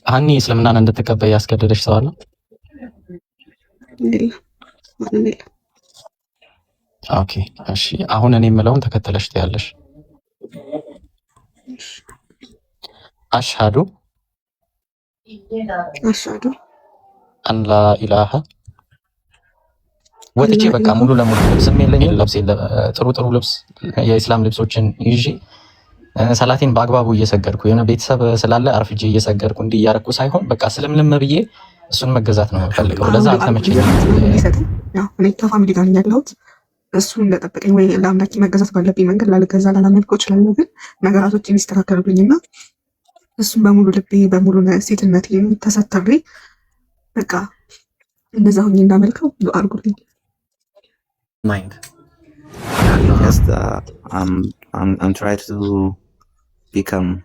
ሀኒ እስልምናን እንድትቀበይ ያስገደደሽ ሰው አለ? ኦኬ እሺ። አሁን እኔ የምለውን ተከተለሽ ትያለሽ። አሽሃዱ አን ላ ኢላሃ ወጥቼ በቃ ሙሉ ለሙሉ ልብስም የለኝም፣ ልብስ ጥሩ ጥሩ ልብስ የኢስላም ልብሶችን ይዤ ሰላቴን በአግባቡ እየሰገድኩ የሆነ ቤተሰብ ስላለ አርፍጄ እየሰገድኩ እንዲህ እያደረኩ ሳይሆን በቃ ስልምልም ብዬ እሱን መገዛት ነው የምፈልገው። ለዛ አልተመቸኝም። እኔ ከፋሚሊ ጋር ያለሁት እሱ እንደጠበቀኝ ወይ ለአምላኪ መገዛት ባለብኝ መንገድ ላልገዛ ላላመልከው እችላለሁ። ግን ነገራቶች የሚስተካከሉልኝና እሱን በሙሉ ልቤ በሙሉ ሴትነት ተሰተሬ በቃ እንደዛ ሁኜ እንዳመልከው ዱአ አድርጉልኝ። Mind. Just I'm trying to become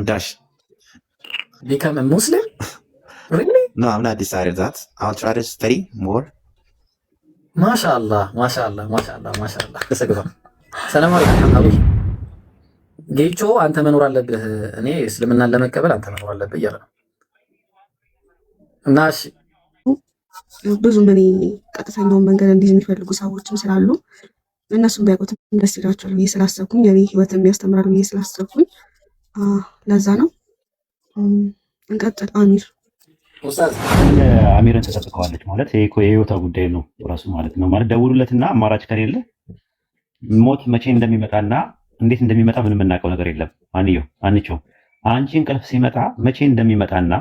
Dutch. Become a Muslim? Really? No, I'm not decided that. I'll try to study more. MashaAllah. ተሰግባ ሰላም አለይኩም አቡ ጌቾ አንተ መኖር አለብህ። እኔ እስልምናን ለመቀበል አንተ መኖር አለብህ እያለ ነው። እና እሺ ብዙ ምን ቀጥተኛውን መንገድ እንዲህ የሚፈልጉ ሰዎችም ስላሉ እነሱም ቢያውቁት ደስ ይላቸዋል ብዬ ስላሰብኩኝ የኔ ህይወት የሚያስተምራል ብዬ ስላሰብኩኝ ለዛ ነው። እንቀጥል። አሚር ኡስታዝ አሚርን ተሰጥተዋለች ማለት ይሄ እኮ የህይወቷ ጉዳይ ነው ራሱ ማለት ነው። ማለት ደውሉለትና አማራጭ ከሌለ ሞት መቼ እንደሚመጣና እንዴት እንደሚመጣ ምንም የምናውቀው ነገር የለም። አንቺው አንቺ እንቅልፍ ሲመጣ መቼ እንደሚመጣና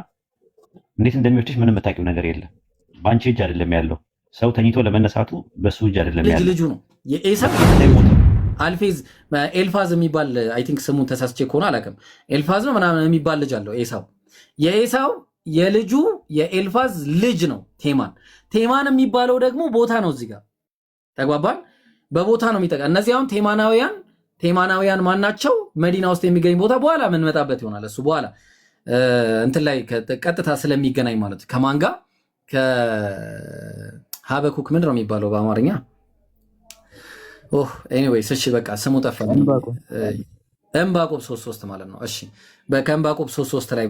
እንዴት እንደሚወስድሽ ምንም የምታውቂው ነገር የለም። በአንቺ እጅ አይደለም ያለው። ሰው ተኝቶ ለመነሳቱ በሱ እጅ አይደለም ያለው። ልጁ ነው የኤሳው አልፌዝ ኤልፋዝ የሚባል አይ ቲንክ ስሙን ተሳስቼ ከሆነ አላውቅም። ኤልፋዝ ነው ምናምን የሚባል ልጅ አለው ኤሳው። የኤሳው የልጁ የኤልፋዝ ልጅ ነው ቴማን የሚባለው ደግሞ ቦታ ነው። እዚህ ጋር ተግባባን። በቦታ ነው የሚጠቃ። እነዚህ አሁን ቴማናውያን ማናቸው? መዲና ውስጥ የሚገኝ ቦታ በኋላ ምን መጣበት ይሆናል። እሱ በኋላ እንትን ላይ ቀጥታ ስለሚገናኝ ማለት ከማን ጋር ከሀበኩክ ምንድን ነው የሚባለው በአማርኛ? ኤኒዌይስ እሺ በቃ ስሙ ጠፋ። ዕንባቆም 3:3 ማለት ነው። እሺ ከዕንባቆም 3:3 ላይ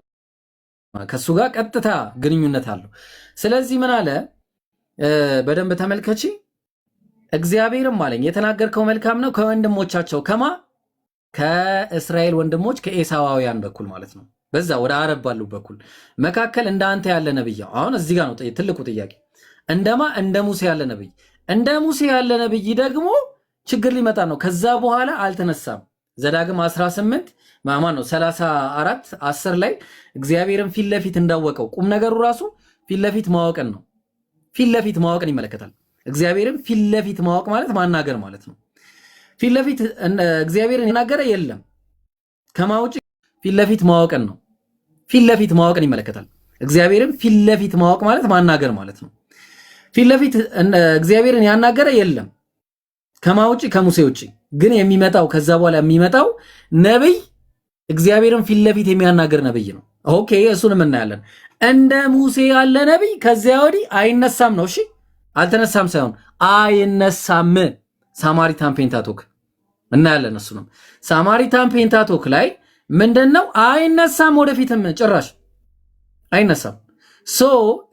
ከሱ ጋር ቀጥታ ግንኙነት አለው። ስለዚህ ምን አለ? በደንብ ተመልከቺ። እግዚአብሔርም አለኝ የተናገርከው መልካም ነው ከወንድሞቻቸው ከእስራኤል ወንድሞች ከኤሳዋውያን በኩል ማለት ነው። በዛ ወደ አረብ ባሉ በኩል መካከል እንደ አንተ ያለ ነብይ። አሁን እዚህ ጋር ነው ትልቁ ጥያቄ። እንደ ሙሴ ያለ ነብይ። እንደ ሙሴ ያለ ነብይ ደግሞ ችግር ሊመጣ ነው። ከዛ በኋላ አልተነሳም። ዘዳግም 18 ማማን ነው 34 10 ላይ እግዚአብሔርን ፊት ለፊት እንዳወቀው ቁም ነገሩ ራሱ ፊት ለፊት ማወቅን ነው። ፊት ለፊት ማወቅን ይመለከታል። እግዚአብሔርን ፊት ለፊት ማወቅ ማለት ማናገር ማለት ነው። ፊት ለፊት እግዚአብሔርን ይናገረ የለም ከማውጭ ፊት ለፊት ማወቅን ነው። ፊት ለፊት ማወቅን ይመለከታል። እግዚአብሔርን ፊት ለፊት ማወቅ ማለት ማናገር ማለት ነው። ፊት ለፊት እግዚአብሔርን ያናገረ የለም ከማውጭ ከሙሴ ውጭ። ግን የሚመጣው ከዛ በኋላ የሚመጣው ነብይ እግዚአብሔርን ፊት ለፊት የሚያናገር ነብይ ነው። ኦኬ እሱንም እናያለን። እንደ ሙሴ ያለ ነብይ ከዚያ ወዲህ አይነሳም ነው። እሺ አልተነሳም ሳይሆን አይነሳም። ሳማሪታን ፔንታቶክ እናያለን። እሱንም ሳማሪታን ፔንታቶክ ላይ ምንድነው? አይነሳም፣ ወደፊትም ጭራሽ አይነሳም። ሶ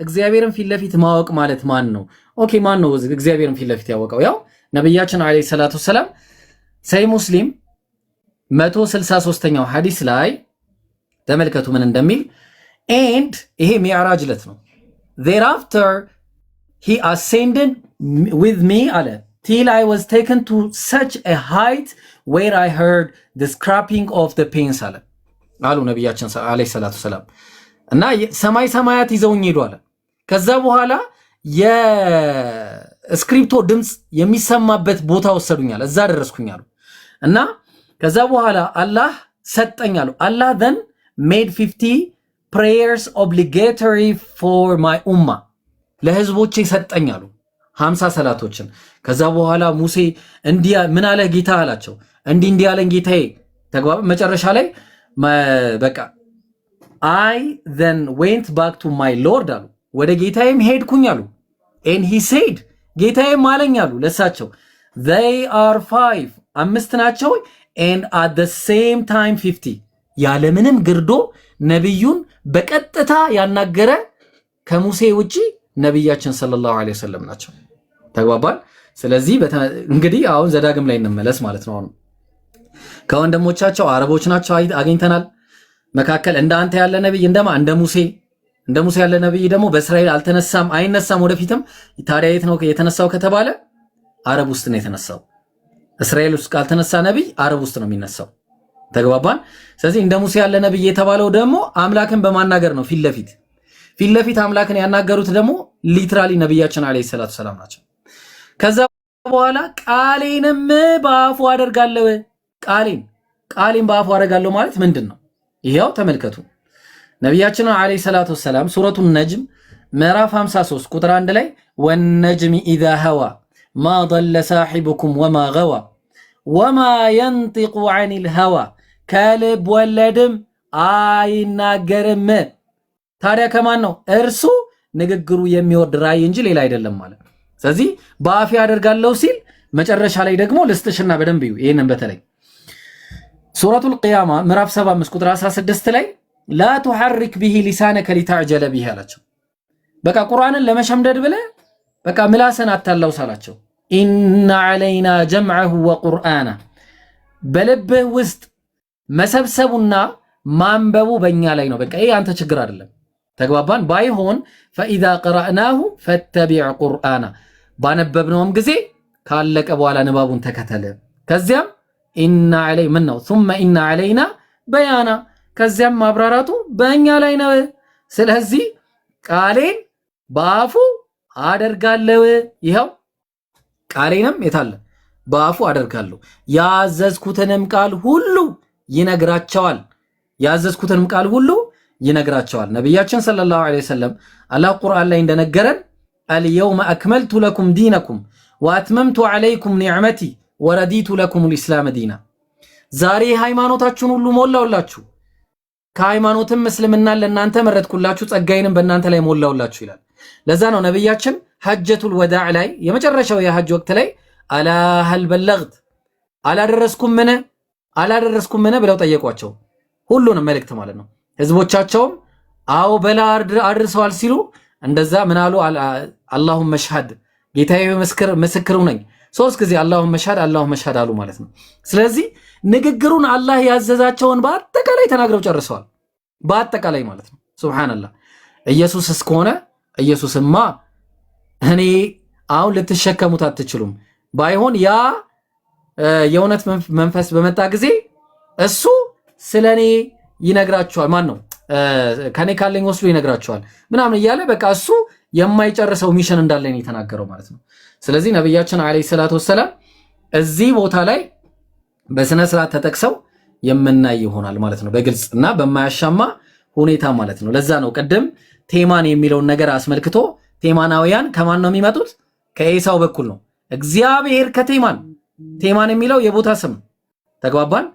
እግዚአብሔርን ፊት ለፊት ማወቅ ማለት ማን ነው? ኦኬ ማን ነው እግዚአብሔርን ፊት ለፊት ያወቀው? ያው ነብያችን አለይሂ ሰላቱ ሰላም ሰሂህ ሙስሊም 163ኛው ሐዲስ ላይ ተመልከቱ ምን እንደሚል። ኤንድ ይሄ ሚዕራጅ ዕለት ነው። thereafter he ascended with me አለ till I was taken to such a height where I heard the scraping of the pens አሉ ነብያችን አለይሂ ሰላቱ ሰላም። እና ሰማያት ይዘውኝ ሄዱ አለ። ከዛ በኋላ የስክሪፕቶ ድምጽ የሚሰማበት ቦታ ወሰዱኛል፣ እዛ ደረስኩኝ አሉ። እና ከዛ በኋላ አላህ ሰጠኝ አሉ። አላህ then made 50 prayers obligatory for my ummah ለህዝቦቼ ሰጠኝ አሉ 50 ሰላቶችን። ከዛ በኋላ ሙሴ እንዲህ ምን አለ ጌታ አላቸው። እንዲህ አለኝ ጌታዬ። ተግባባ። መጨረሻ ላይ በቃ I then went back to my Lord አሉ። ወደ ጌታዬም ሄድኩኝ አሉ። and he said ጌታዬም አለኝ አሉ ለሳቸው they are 5 5 ናቸው and at the same time 50 ያለምንም ግርዶ ነብዩን በቀጥታ ያናገረ ከሙሴ ውጪ ነብያችን ሰለላሁ ዐለይሂ ወሰለም ናቸው። ተግባባን። ስለዚህ እንግዲህ አሁን ዘዳግም ላይ እንመለስ ማለት ነው። አሁን ከወንድሞቻቸው አረቦች ናቸው አግኝተናል። መካከል እንደ አንተ ያለ ነብይ እንደ ሙሴ ያለ ነብይ ደግሞ በእስራኤል አልተነሳም አይነሳም ወደፊትም። ታዲያ የት ነው የተነሳው ከተባለ አረብ ውስጥ ነው የተነሳው። እስራኤል ውስጥ ካልተነሳ ነብይ አረብ ውስጥ ነው የሚነሳው። ተግባባን። ስለዚህ እንደ ሙሴ ያለ ነብይ የተባለው ደግሞ አምላክን በማናገር ነው። ፊት ለፊት አምላክን ያናገሩት ደግሞ ሊትራሊ ነብያችን አለይሂ ሰላቱ ሰላም ናቸው። ከዛ በኋላ ቃሌንም በአፉ አደርጋለሁ። ቃሌን በአፉ አደርጋለሁ ማለት ምንድነው? ይሄው ተመልከቱ። ነብያችን አለይሂ ሰላቱ ሰላም ሱረቱ ነጅም ምዕራፍ 53 ቁጥር 1 ላይ ወነጅሚ ኢዛ ሀዋ ማ ضل ሳሒቡኩም ወማ ገዋ ወማ የንጢቁ ዐኒል ሀዋ ከልብ ወለድም አይናገርም። ታዲያ ከማን ነው? እርሱ ንግግሩ የሚወርድ ራእይ እንጂ ሌላ አይደለም ማለት። ስለዚህ በአፌ አደርጋለሁ ሲል መጨረሻ ላይ ደግሞ ልስጥሽና በደንብ እዩ። ይሄንን በተለይ ሱረቱል ቂያማ ምዕራፍ 75 ቁጥር 16 ላይ ላ ቱሐሪክ ቢሂ ሊሳነከ ሊተዕጀለ ቢሂ አላቸው። በቃ ቁርአንን ለመሸምደድ ብለህ በቃ ምላስን አታላውስ አላቸው። ኢነ ዐለይና ጀምዐሁ ወቁርአና በልብህ ውስጥ መሰብሰቡና ማንበቡ በእኛ ላይ ነው። በቃ ይሄ አንተ ችግር አይደለም። ተግባባን። ባይሆን ፈኢዛ ቀረእናሁ ፈተቢዕ ቁርአና ባነበብነውም ጊዜ ካለቀ በኋላ ንባቡን ተከተለ። ከዚያም ኢና ዐለይ ምን ነው ثم ኢና ዐለይና በያና ከዚያም ማብራራቱ በእኛ ላይ ነው። ስለዚህ ቃሌን በአፉ አደርጋለሁ። ይኸው ቃሌንም የታለ በአፉ አደርጋለሁ። ያዘዝኩትንም ቃል ሁሉ ይነግራቸዋል። ነቢያችን ሰለላሁ ዐለይሂ ወሰለም አላህ ቁርአን ላይ እንደነገረን አልየውመ አክመልቱ ለኩም ዲነኩም ወአትመምቱ ዐለይኩም ኒዕመቲ ወረዲቱ ለኩም ልእስላም ዲና። ዛሬ ሃይማኖታችሁን ሁሉ ሞላውላችሁ፣ ከሃይማኖትም እስልምናን ለእናንተ መረጥኩላችሁ፣ ጸጋዬንም በእናንተ ላይ ሞላውላችሁ ይላል። ለዛ ነው ነቢያችን ሐጀቱል ወዳዕ ላይ የመጨረሻው የሐጅ ወቅት ላይ አላ ሀል በለግት አላደረስኩም ምን ብለው ጠየቋቸው። ሁሉንም መልእክት ማለት ነው። ህዝቦቻቸውም አዎ በላ አድርሰዋል ሲሉ እንደዛ ምን አሉ? አላሁመ ሽሀድ ጌታዬ ምስክሩ ነኝ። 3 ጊዜ አላሁመ ሽሀድ አሉ ማለት ነው። ስለዚህ ንግግሩን አላህ ያዘዛቸውን በአጠቃላይ ተናግረው ጨርሰዋል። በአጠቃላይ ማለት ነው። ሱብሃንአላህ። ኢየሱስ እስከሆነ ኢየሱስማ እኔ አሁን ልትሸከሙት አትችሉም። ባይሆን ያ የእውነት መንፈስ በመጣ ጊዜ እሱ ስለኔ ይነግራቸዋል። ማን ነው ከኔ ካለኝ ወስዶ ይነግራቸዋል ምናምን እያለ በቃ እሱ የማይጨርሰው ሚሽን እንዳለኝ የተናገረው ማለት ነው። ስለዚህ ነብያችን አለይሂ ሰላቱ ወሰለም እዚህ ቦታ ላይ በስነ ስርዓት ተጠቅሰው የምናይ ይሆናል ማለት ነው፣ በግልጽ እና በማያሻማ ሁኔታ ማለት ነው። ለዛ ነው ቅድም ቴማን የሚለውን ነገር አስመልክቶ ቴማናውያን ከማን ነው የሚመጡት? ከኤሳው በኩል ነው። እግዚአብሔር ቴማን የሚለው የቦታ ስም ተግባባን።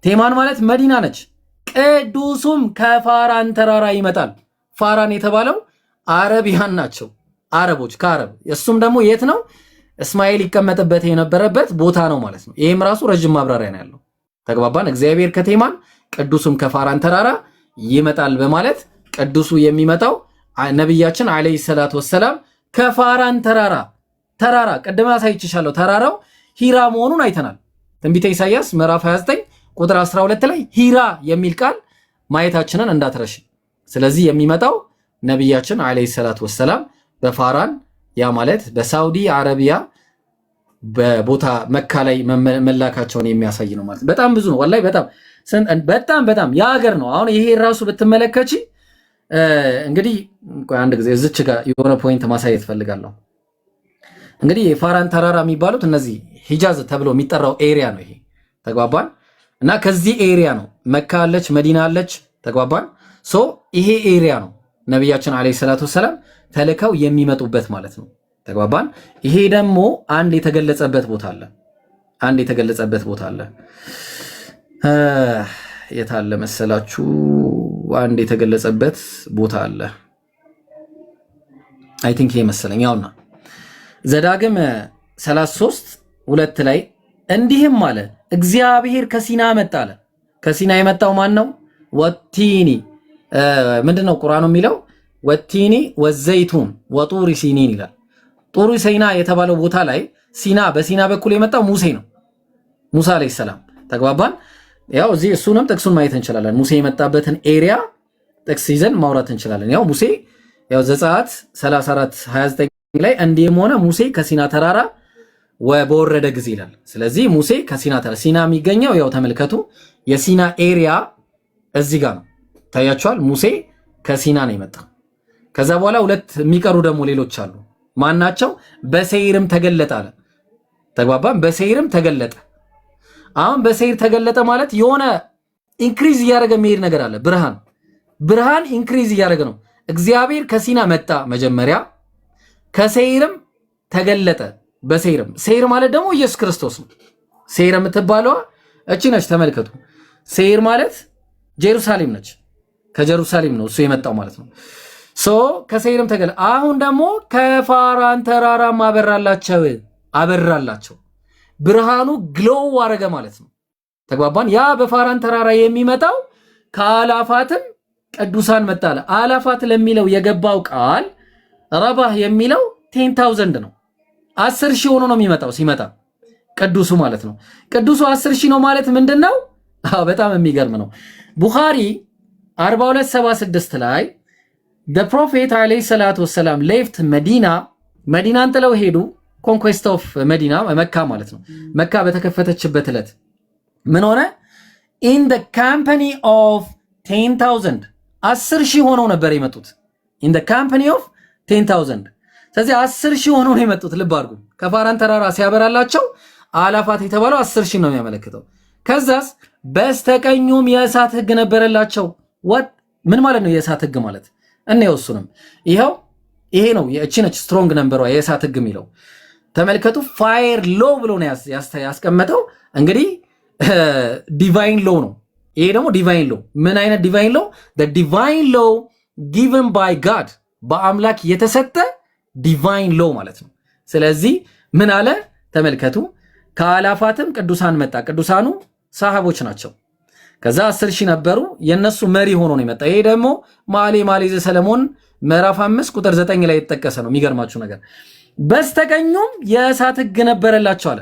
ቴማን ማለት መዲና ነች። ቅዱሱም ከፋራን ተራራ ይመጣል። ፋራን የተባለው አረቢያን ናቸው፣ አረቦች ከአረብ። እሱም ደግሞ የት ነው? እስማኤል ይቀመጥበት የነበረበት ቦታ ነው ማለት ነው። ይሄም ራሱ ረጅም ማብራሪያ ነው ያለው። ተግባባን። እግዚአብሔር ከቴማን ቅዱሱም ከፋራን ተራራ ይመጣል በማለት ቅዱሱ የሚመጣው ነብያችን አለይሂ ሰላቱ ወሰላም ከፋራን ተራራ ቅድም አሳይቼሻለሁ። ተራራው ሂራ መሆኑን አይተናል። ትንቢተ ኢሳይያስ ምዕራፍ 29 ቁጥር 12 ላይ ሂራ የሚል ቃል ማየታችንን እንዳትረሽ። ስለዚህ የሚመጣው ነብያችን አለይሂ ሰላቱ ወሰላም በፋራን ያ ማለት በሳውዲ አረቢያ በቦታ መካ ላይ መላካቸውን የሚያሳይ ነው ማለት። በጣም ብዙ ነው ወላሂ፣ በጣም ያ ሀገር ነው። አሁን ይሄ ራሱ ብትመለከቺ እንግዲህ አንድ ጊዜ እዚች ጋር የሆነ ፖይንት ማሳየት ፈልጋለሁ። እንግዲህ የፋራን ተራራ የሚባሉት እነዚህ ሂጃዝ ተብሎ የሚጠራው ኤሪያ ነው ይሄ። ተግባባን። እና ከዚህ ኤሪያ ነው መካ አለች፣ መዲና አለች። ተግባባን። ይሄ ኤሪያ ነው ነብያችን አለይሂ ሰላቱ ወሰላም ተልከው የሚመጡበት ማለት ነው። ተግባባን። ይሄ ደግሞ አንድ የተገለጸበት ቦታ አለ። የታለ መሰላችሁ? አንድ የተገለጸበት ቦታ አለ። አይ ቲንክ ይሄ መሰለኝ። ያውና ዘዳግም 33:2 ላይ እንዲህም አለ፣ እግዚአብሔር ከሲና መጣ አለ ከሲና የመጣው ማን ነው? ወቲኒ ምንድነው ቁርአኑ የሚለው? ወቲኒ ወዘይቱን ወጡሪ ሲኒን ይላል። ጡሪ ሲና የተባለው ቦታ ላይ ሲና በሲና በኩል የመጣው ሙሴ ነው። ሙሳ አለይሂ ሰላም ተግባባን። ያው እዚህ እሱንም ጥቅሱን ማየት እንችላለን። ሙሴ የመጣበትን ኤሪያ ጥቅስ ይዘን ማውራት እንችላለን። ያው ሙሴ ያው ዘጸአት 34:29 ላይ እንዲህም ሆነ ሙሴ ከሲና ተራራ በወረደ ጊዜ ይላል። ስለዚህ ሙሴ ከሲና ተራራ ሲና የሚገኘው ያው ተመልከቱ የሲና ኤሪያ እዚህ ጋር ነው። ታያችኋል። ሙሴ ከሲና ነው የመጣው። ከዛ በኋላ ሁለት የሚቀሩ ደግሞ ሌሎች አሉ። ማናቸው? በሰይርም ተገለጠ አለ። ተግባባን። በሰይርም ተገለጠ። አሁን በሰይር ተገለጠ ማለት የሆነ ኢንክሪዝ እያደረገ የሚሄድ ነገር አለ። ብርሃን ኢንክሪዝ እያደረገ ነው። እግዚአብሔር ከሲና መጣ መጀመሪያ፣ ከሰይርም ተገለጠ። በሰይርም ሰይር ማለት ደግሞ ኢየሱስ ክርስቶስ ነው። ሰይር የምትባለዋ እቺ ነች። ተመልከቱ። ሰይር ማለት ጄሩሳሌም ነች። ከጀሩሳሌም ነው እሱ የመጣው ማለት ነው። ከሰይርም ተገለጠ። አሁን ደግሞ ከፋራን ተራራም አበራላቸው። ብርሃኑ ግሎው አረገ ማለት ነው። ተግባባን። ያ በፋራን ተራራ የሚመጣው ከአላፋትም ቅዱሳን መጣለ። አላፋት ለሚለው የገባው ቃል ረባህ የሚለው 10,000 ነው። 10,000 ሆኖ ነው የሚመጣው ሲመጣ ቅዱሱ ማለት ነው። ቅዱሱ 10,000 ነው ማለት ምንድነው? በጣም የሚገርም ነው። ቡኻሪ 42:76 ላይ the prophet alayhi salatu wassalam left መዲናን ጥለው ሄዱ። ኮንኩዌስት ኦፍ መዲና መካ ማለት ነው። መካ በተከፈተችበት ዕለት ምን ሆነ? in the company of 10,000 10,000 ሆነው ነበር የመጡት። in the company of 10,000 ስለዚህ 10,000 ሆነው ነው የመጡት። ልብ አድርጉ። ከፋራን ተራራ ሲያበራላቸው አላፋት የተባለው 10,000 ነው የሚያመለክተው። ከዛስ በስተቀኙም የእሳት ሕግ ነበረላቸው። ምን ማለት ነው የእሳት ሕግ ማለት? እሱንም ይሄ ነው የእቺ ነች ስትሮንግ ነምበሯ የእሳት ሕግ የሚለው ተመልከቱ። ፋየር ሎ ብሎ ነው ያስቀመጠው። እንግዲህ ዲቫይን ሎ ነው ይሄ ደግሞ ዲቫይን ሎ። ምን አይነት ዲቫይን ሎ? the divine law given by God በአምላክ የተሰጠ ዲቫይን ሎ ማለት ነው። ስለዚህ ምን አለ ተመልከቱ። ከአላፋትም ቅዱሳን መጣ። ቅዱሳኑ ሰሃቦች ናቸው። ከዛ 10,000 ነበሩ። የነሱ መሪ ሆኖ ነው የመጣ። ይሄ ደግሞ መኃልየ ዘሰሎሞን ምዕራፍ 5 ቁጥር 9 ላይ የተጠቀሰ ነው። የሚገርማችሁ ነገር በስተቀኙም የእሳት ሕግ ነበረላቸው አለ።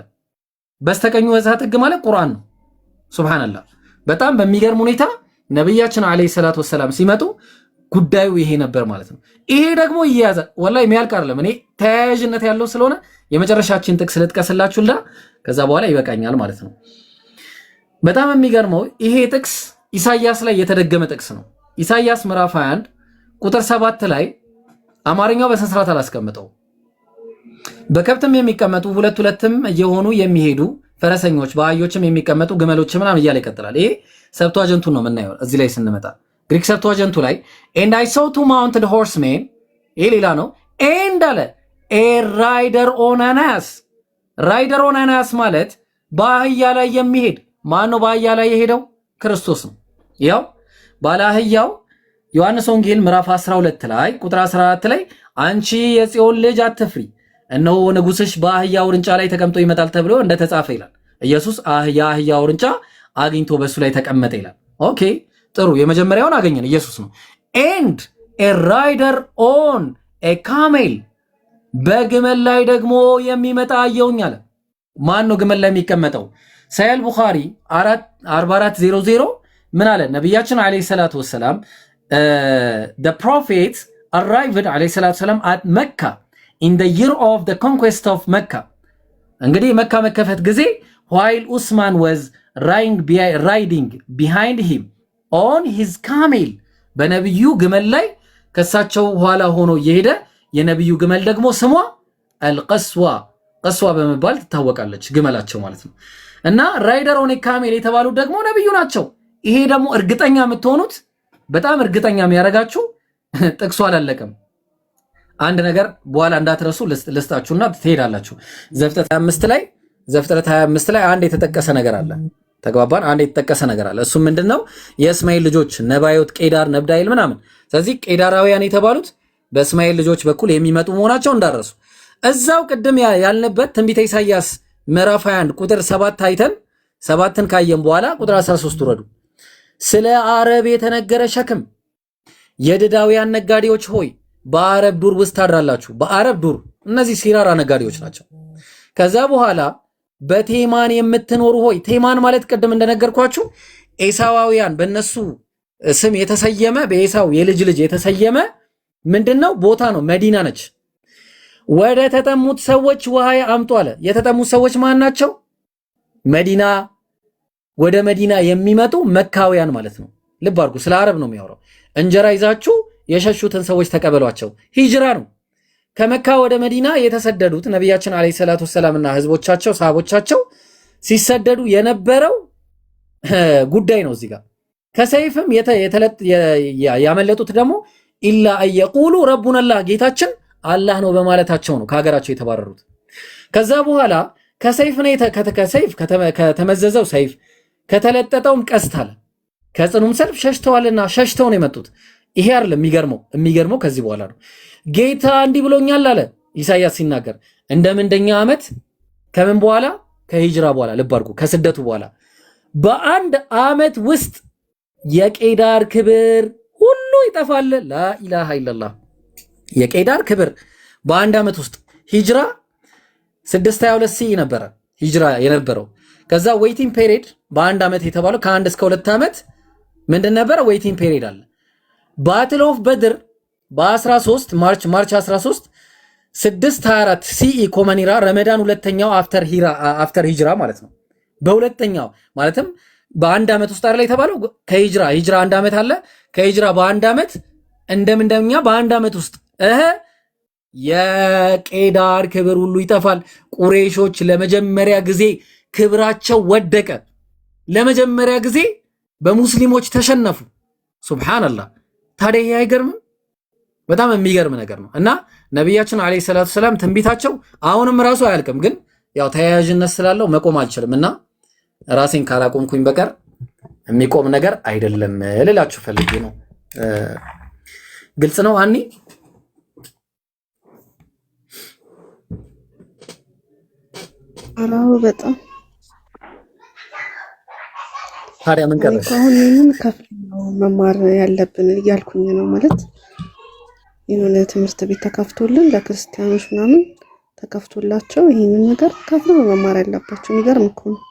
በስተቀኙ የእሳት ሕግ ማለት ቁርአን ነው። ሱብሃንአላህ። በጣም በሚገርም ሁኔታ ነብያችን አለይሂ ሰላቱ ወሰላም ሲመጡ ጉዳዩ ይሄ ነበር ማለት ነው። ይሄ ደግሞ ይያዘ ወላሂ የሚያልቅ አይደለም። እኔ ተያያዥነት ያለው ስለሆነ የመጨረሻችን ጥቅስ ልጥቀስላችሁና ከዛ በኋላ ይበቃኛል ማለት ነው። በጣም የሚገርመው ይሄ ጥቅስ ኢሳይያስ ላይ የተደገመ ጥቅስ ነው። ኢሳይያስ ምዕራፍ 21 ቁጥር 7 ላይ አማርኛው በስንስራት አላስቀምጠው። በከብትም የሚቀመጡ ሁለትም እየሆኑ የሚሄዱ ፈረሰኞች፣ በአህዮችም የሚቀመጡ ግመሎች ምናምን እያለ ይቀጥላል። ይሄ ሰብቷጀንቱን ነው የምናየው። እዚህ ላይ ስንመጣ ግሪክ ሰብቷጀንቱ ላይ and I saw two mounted horsemen ይሄ ሌላ ነው። and አለ a rider on an ass rider on an ass ማለት በአህያ ላይ የሚሄድ ማን ነው? በአህያ ላይ የሄደው ክርስቶስ ነው። ያው ባለ አህያው ዮሐንስ ወንጌል ምዕራፍ 12 ላይ ቁጥር 14 ላይ አንቺ የጽዮን ልጅ አትፍሪ፣ እነሆ ንጉስሽ በአህያ ውርንጫ ላይ ተቀምጦ ይመጣል ተብሎ እንደተጻፈ ይላል። ኢየሱስ የአህያ ውርንጫ አግኝቶ በሱ ላይ ተቀመጠ ይላል። ኦኬ ጥሩ፣ የመጀመሪያውን አገኘን፣ ኢየሱስ ነው። and a rider on a camel በግመል ላይ ደግሞ የሚመጣ አየሁኝ አለ። ማን ነው ግመል ላይ የሚቀመጠው? ሳሂህ ቡኻሪ 4400 ምን አለ? ነብያችን አለይሂ ሰላቱ ወሰላም the prophet arrived alayhi salatu wasalam at Mecca in the year of the conquest of Mecca እንግዲህ መካ መከፈት ጊዜ while Usman was riding behind him on his camel በነብዩ ግመል ላይ ከሳቸው ኋላ ሆኖ የሄደ የነብዩ ግመል ደግሞ ስሟ አልቀስዋ ቀስዋ በመባል ትታወቃለች፣ ግመላቸው ማለት ነው። እና ራይደር ኦን ካሜል የተባሉት ደግሞ ነብዩ ናቸው። ይሄ ደግሞ እርግጠኛ የምትሆኑት በጣም እርግጠኛ የሚያረጋችሁ ጥቅሱ አላለቀም። አንድ ነገር በኋላ እንዳትረሱ ልስጣችሁና ትሄዳላችሁ። ዘፍጥረት 25 ላይ አንድ የተጠቀሰ ነገር አለ። ተግባባን? አንድ የተጠቀሰ ነገር አለ። እሱ ምንድነው? የእስማኤል ልጆች ነባዮት፣ ቄዳር፣ ነብዳይል ምናምን። ስለዚህ ቄዳራውያን የተባሉት በእስማኤል ልጆች በኩል የሚመጡ መሆናቸው እንዳረሱ እዛው ቅድም ያልንበት ትንቢተ ኢሳይያስ ምዕራፍ 21 ቁጥር 7 አይተን 7ን ካየን በኋላ ቁጥር 13 ወረዱ። ስለ አረብ የተነገረ ሸክም የድዳውያን ነጋዴዎች ሆይ በአረብ ዱር ውስጥ ታድራላችሁ። በአረብ ዱር እነዚህ ሲራራ ነጋዴዎች ናቸው። ከዛ በኋላ በቴማን የምትኖሩ ሆይ ቴማን ማለት ቅድም እንደነገርኳችሁ ኤሳዋውያን በእነሱ ስም የተሰየመ በኤሳው የልጅ ልጅ የተሰየመ ምንድነው ቦታ ነው፣ መዲና ነች። ወደ ተጠሙት ሰዎች ውሃ አምጡ አለ። የተጠሙት ሰዎች ማን ናቸው? መዲና ወደ መዲና የሚመጡ መካውያን ማለት ነው። ልብ አድርጉ፣ ስለ አረብ ነው የሚያወራው። እንጀራ ይዛችሁ የሸሹትን ሰዎች ተቀበሏቸው። ሂጅራ ነው። ከመካ ወደ መዲና የተሰደዱት ነቢያችን አለይሂ ሰላቱ ወሰላምና ህዝቦቻቸው ሰሃቦቻቸው ሲሰደዱ የነበረው ጉዳይ ነው። እዚህ ጋር ከሰይፍም ያመለጡት ደግሞ ኢላ አየቁሉ ረቡነላህ ጌታችን አላህ ነው በማለታቸው ነው ከሀገራቸው የተባረሩት። ከዛ በኋላ ከሰይፍ ነው ከተመዘዘው ሰይፍ ከተለጠጠውም ቀስት አለ ከጽኑም ሰልፍ ሸሽተዋልና ሸሽተው ነው የመጡት። ይሄ አይደለም የሚገርመው ከዚህ በኋላ ነው። ጌታ እንዲህ ብሎኛል አለ ኢሳይያስ ሲናገር እንደምንደኛ ዓመት ከምን በኋላ ከሂጅራ በኋላ ልብ አድርጉ ከስደቱ በኋላ በአንድ ዓመት ውስጥ የቄዳር ክብር ሁሉ ይጠፋል። ላኢላሃ ኢላላህ የቄዳር ክብር በአንድ ዓመት ውስጥ ሂጅራ 622 ሲ ነበረ ሂጅራ የነበረው። ከዛ ዌይቲንግ ፔሪድ በአንድ ዓመት የተባለው ከ1 እስከ 2 ዓመት ምንድን ነበረ? ዌይቲንግ ፔሪድ አለ። ባትል ኦፍ በድር በ13 ማርች 13 624 ሲኢ ኮመን ኢራ ረመዳን ሁለተኛው አፍተር ሂጅራ ማለት ነው። በሁለተኛው ማለትም በአንድ ዓመት ውስጥ አይደል የተባለው ከሂጅራ አንድ ዓመት አለ። ከሂጅራ በአንድ ዓመት እንደምንደኛ በአንድ ዓመት ውስጥ የቄዳር ክብር ሁሉ ይጠፋል። ቁሬሾች ለመጀመሪያ ጊዜ ክብራቸው ወደቀ። ለመጀመሪያ ጊዜ በሙስሊሞች ተሸነፉ። ሱብሃንአላህ። ታዲያ ይሄ አይገርምም? በጣም የሚገርም ነገር ነው። እና ነቢያችን አለይሂ ሰላቱ ሰላም ትንቢታቸው አሁንም ራሱ አያልቅም፣ ግን ያው ተያያዥነት ስላለው መቆም አልችልም እና ራሴን ካላቆምኩኝ በቀር የሚቆም ነገር አይደለም ልላችሁ ፈልጌ ነው። ግልጽ ነው አኒ? አራው በጣም ታዲያ ምን ቀረሽ? አሁን ምን ከፍል ነው መማር ያለብን እያልኩኝ ነው። ማለት የሆነ ትምህርት ቤት ተከፍቶልን ለክርስቲያኖች ምናምን ተከፍቶላቸው ይሄንን ነገር ከፍሎ መማር ያለባቸው የሚገርም እኮ ነው።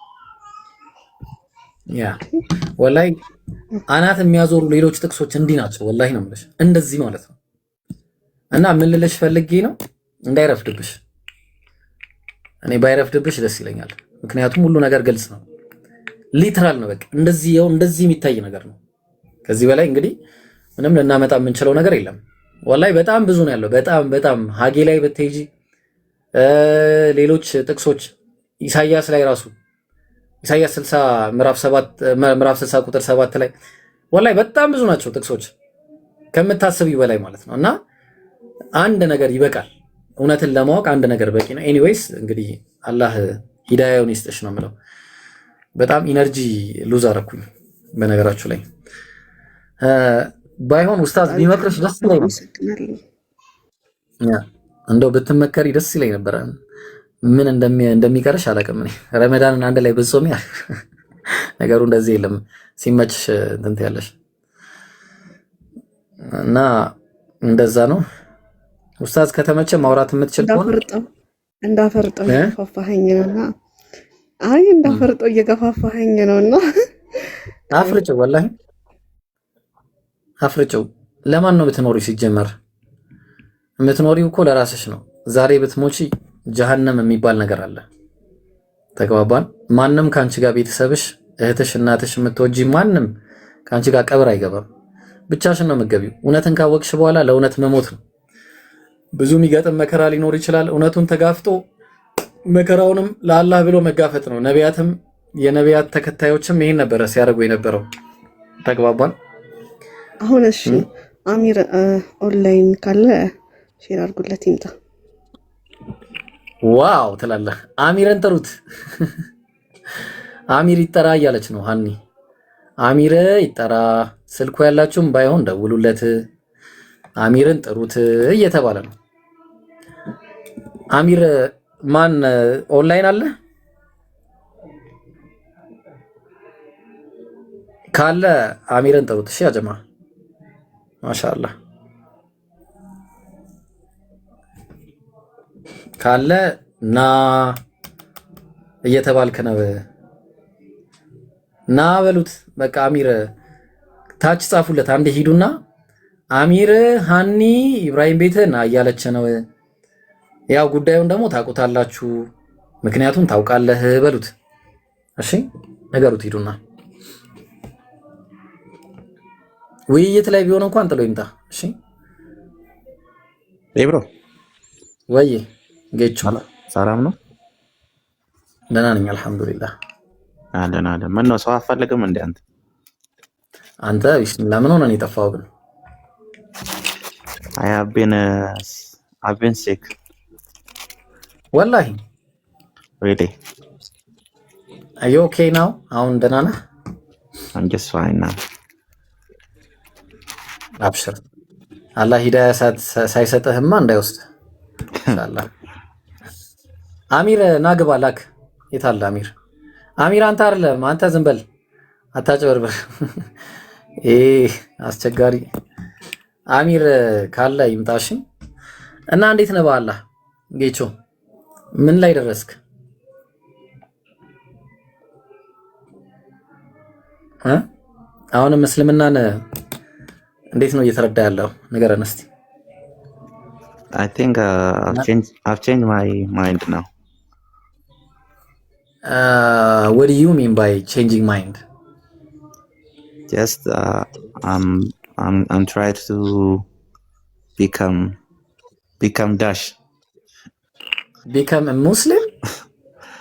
ያ ወላይ አናት የሚያዞሩ ሌሎች ጥቅሶች እንዲህ ናቸው። ወላሂ ነው የምልሽ እንደዚህ ማለት ነው። እና ምን ልልሽ ፈልጌ ነው እንዳይረፍድብሽ። እኔ ባይረፍድብሽ ደስ ይለኛል፣ ምክንያቱም ሁሉ ነገር ግልጽ ነው። ሊትራል ነው በቃ እንደዚህ የሚታይ ነገር ነው። ከዚህ በላይ እንግዲህ ምንም ልናመጣ የምንችለው ነገር የለም። ወላሂ በጣም ብዙ ነው ያለው። በጣም ሀጌ ላይ ብትሄጂ ሌሎች ጥቅሶች ኢሳይያስ ላይ ራሱ ኢሳይያስ 60 ምዕራፍ 60 ቁጥር 7 ላይ ወላሂ በጣም ብዙ ናቸው ጥቅሶች ከምታስቢው በላይ ማለት ነው። እና አንድ ነገር ይበቃል፣ እውነትን ለማወቅ አንድ ነገር በቂ ነው። ኤኒዌይስ እንግዲህ አላህ ሂዳያውን ይስጥሽ ነው የምለው። በጣም ኢነርጂ ሉዝ አደረኩኝ በነገራችሁ ላይ። ባይሆን ኡስታዝ ቢመክርሽ ደስ ይለኝ ነበር። እንደው ብትመከሪ ደስ ይለኝ ነበር። ምን እንደሚቀርሽ አላውቅም። እኔ ረመዳንን አንድ ላይ ብጾም ነገሩ እንደዚህ የለም። ሲመችሽ እንትን ያለሽ እና እንደዛ ነው። ኡስታዝ ከተመቸ ማውራት የምትችል ከሆነ እንዳፈርጠው እየገፋፋኸኝ ነውና፣ አይ እንዳፈርጠው እየገፋፋኸኝ ነውና አፍርጭው፣ ወላሂ አፍርጭው። ለማን ነው ብትኖሪ? ሲጀመር የምትኖሪው እኮ ለራስሽ ነው። ዛሬ ብትሞቺ ጀሃነም የሚባል ነገር አለ። ተግባባን? ማንም ከአንቺ ጋር ቤተሰብሽ፣ እህትሽ፣ እናትሽ የምትወጂ ማንም ከአንቺ ጋር ቀብር አይገባም። ብቻሽን ነው የምትገቢው። እውነትን ካወቅሽ በኋላ ለእውነት መሞት ነው። ብዙ የሚገጥም መከራ ሊኖር ይችላል። እውነቱን ተጋፍጦ መከራውንም ለአላህ ብሎ መጋፈጥ ነው። ነቢያትም የነቢያት ተከታዮችም ይሄን ነበረ ሲያደርጉ የነበረው። ተግባባን? አሁን እሺ፣ አሚር ኦንላይን ካለ ሼር አድርጉለት ይምጣ። ዋው ትላለህ። አሚርን ጥሩት። አሚር ይጠራ እያለች ነው ሀኒ። አሚር ይጠራ፣ ስልኩ ያላችሁም ባይሆን ደውሉለት፣ አሚርን ጥሩት እየተባለ ነው። አሚር ማን ኦንላይን አለ? ካለ አሚርን ጥሩት። እሺ ያጀማ ማሻአላህ ካለ ና እየተባልክ ነው። ና በሉት በቃ አሚር ታች ጻፉለት። አንዴ ሂዱና አሚር ሃኒ ኢብራሂም ቤት ና እያለች ነው። ያው ጉዳዩን ደግሞ ታውቁታላችሁ፣ ምክንያቱም ታውቃለህ በሉት። እሺ ነገሩት። ሂዱና ውይይት ላይ ቢሆን እንኳን ጥሎ ይምጣ። እሺ ብሮ ወይ ጌቹ ሰላም ነው? ደህና ነኝ አልሐምዱሊላህ። አለን አለን። ምን ነው ሰው አፈልግም እንዴ አንተ? አንተ ቢስሚላህ ምን ሆነን የጠፋው ግን? I have been sick. ወላሂ Really? Are you okay now? አሁን ደህና ነህ? I'm just fine now. አብሽር አላህ ሂዳያ ሳይሰጥህማ እንዳይወስድ ኢንሻአላህ። አሚር ናግባ ላክ። የት አለ አሚር? አሚር አንተ አይደለም አንተ ዝም በል አታጭበርበር። አስቸጋሪ አሚር ካለ ይምጣሽ። እና እንዴት ነው በአላህ ጌቾ ምን ላይ ደረስክ? አሁንም እስልምናን እንዴት ነው እየተረዳ ያለው? ንገረን እስቲ። I think I've changed my mind now. What do you mean by changing mind? Just I'm trying to become Dutch. Become a Muslim?